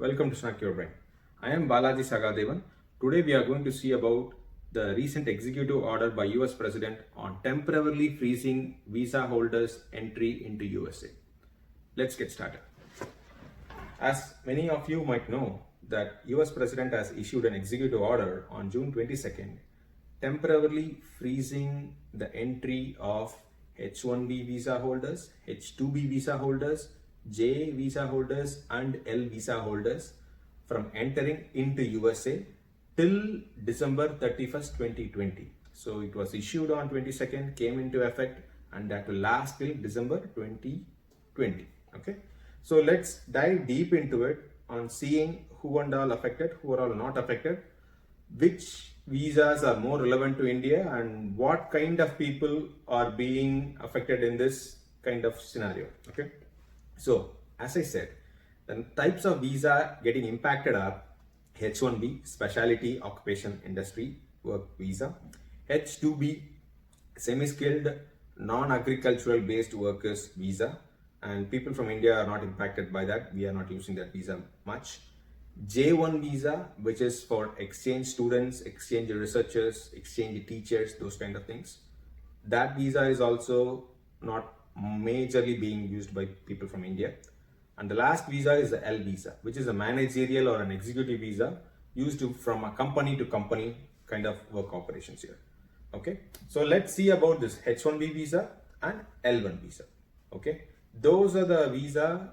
Welcome to Snack Your Brain. I am Balaji Sagadevan. Today we are going to see about the recent executive order by US President on temporarily freezing visa holders' entry into USA. Let's get started. As many of you might know, that US President has issued an executive order on June 22nd temporarily freezing the entry of H1B visa holders, H2B visa holders, J visa holders and L visa holders from entering into USA till December 31st, 2020. So it was issued on 22nd, came into effect, and that will last till December 2020. Okay. So let's dive deep into it on seeing who and all affected, who are all not affected, which visas are more relevant to India, and what kind of people are being affected in this kind of scenario. Okay. So as I said, the types of visa getting impacted are H1B, Specialty Occupation Industry Work Visa, H2B, Semi-Skilled Non-Agricultural Based Workers Visa, and people from India are not impacted by that. We are not using that visa much. J1 visa, which is for exchange students, exchange researchers, exchange teachers, those kind of things. That visa is also not majorly being used by people from India. And the last visa is the L visa, which is a managerial or an executive visa used from a company to company kind of work operations here. Okay, so let's see about this H1B visa and L1 visa. Okay, those are the visa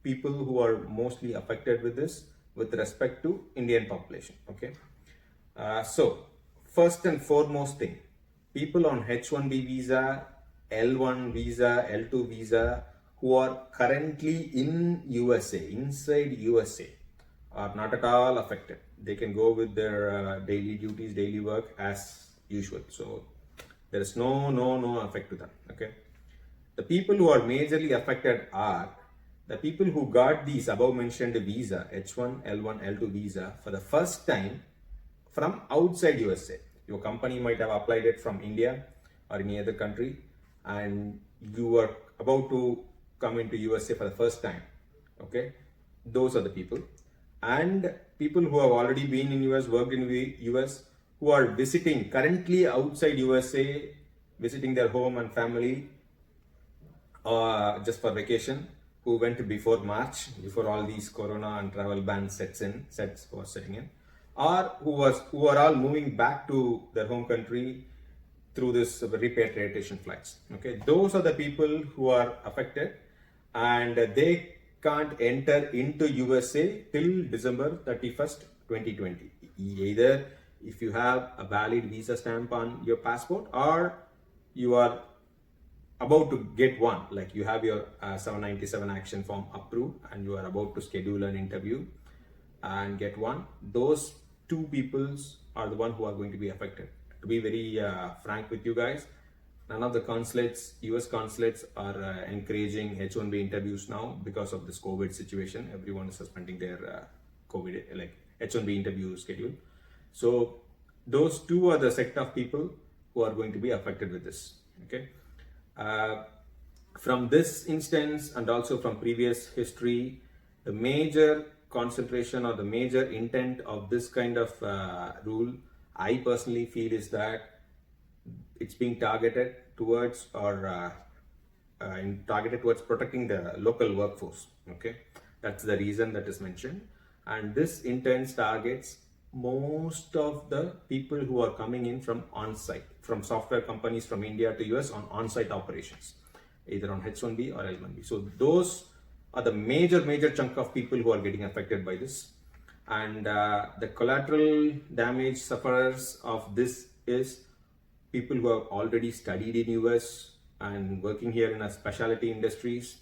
people who are mostly affected with this with respect to Indian population. Okay, so first and foremost thing, people on H1B visa, L1 visa, L2 visa who are currently in USA, inside USA, are not at all affected. They can go with their daily duties, daily work as usual. So there is no effect to them. Okay, the people who are majorly affected are the people who got these above mentioned visa, H1, L1, L2 visa for the first time from outside USA. Your company might have applied it from India or any other country, and you are about to come into USA for the first time. Okay, those are the people. And people who have already been in US, worked in US, who are visiting currently outside USA, visiting their home and family just for vacation, who went before March, before all these corona and travel bans was setting in, or who are all moving back to their home country through this repatriation flights. Okay, those are the people who are affected, and they can't enter into USA till December 31st, 2020. Either if you have a valid visa stamp on your passport, or you are about to get one, like you have your 797 action form approved and you are about to schedule an interview and get one. Those two peoples are the one who are going to be affected. To be very frank with you guys, none of the consulates, US consulates, are encouraging H1B interviews now because of this COVID situation. Everyone is suspending their COVID, like H1B interview schedule. So those two are the set of people who are going to be affected with this. Okay. From this instance and also from previous history, the major concentration or the major intent of this kind of rule, I personally feel, is that it's being targeted towards targeted towards protecting the local workforce. Okay, that's the reason that is mentioned, and this intent targets most of the people who are coming in from on-site, from software companies from India to US on on-site operations, either on H1B or L1B. So those are the major chunk of people who are getting affected by this. And the collateral damage sufferers of this is people who have already studied in US and working here in a specialty industries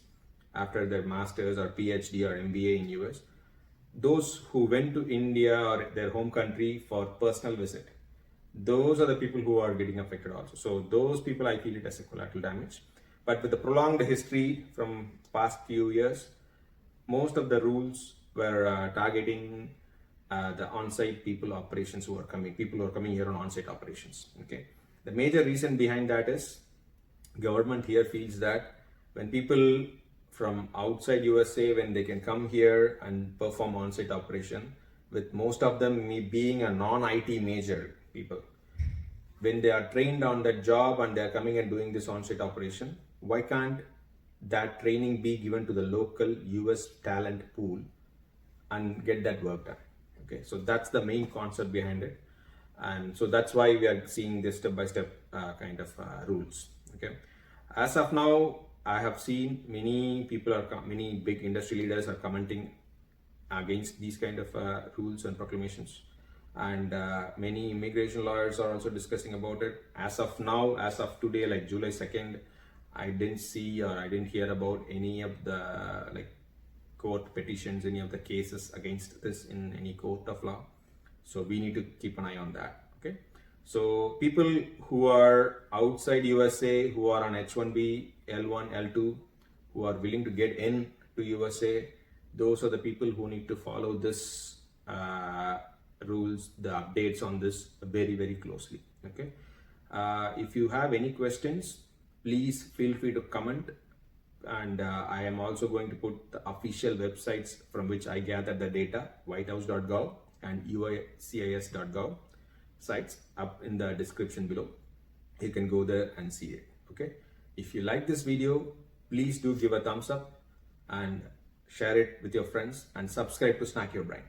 after their masters or PhD or MBA in US. Those who went to India or their home country for personal visit, those are the people who are getting affected also. So those people, I feel it as a collateral damage. But with the prolonged history from past few years, most of the rules were targeting the on-site people operations who are coming, people who are coming here on on-site operations. Okay, the major reason behind that is government here feels that when people from outside USA when they can come here and perform on-site operation, with most of them me being a non-IT major people. When they are trained on that job and they are coming and doing this on-site operation, why can't that training be given to the local US talent pool and get that work done? Okay, so that's the main concept behind it, and so that's why we are seeing this step-by-step kind of rules. Okay, as of now, I have seen many people many big industry leaders are commenting against these kind of rules and proclamations, and many immigration lawyers are also discussing about it. As of now, as of today, like July 2nd, I didn't see or I didn't hear about any of the like court petitions, any of the cases against this in any court of law. So we need to keep an eye on that. Okay, so people who are outside USA, who are on H1B, L1, L2, who are willing to get in to USA, those are the people who need to follow this rules, the updates on this very, very closely. Okay, if you have any questions, please feel free to comment, and I am also going to put the official websites from which I gather the data, whitehouse.gov and uicis.gov sites, up in the description below. You can go there and see it. Okay, if you like this video, please do give a thumbs up and share it with your friends, and subscribe to Snack Your Brain.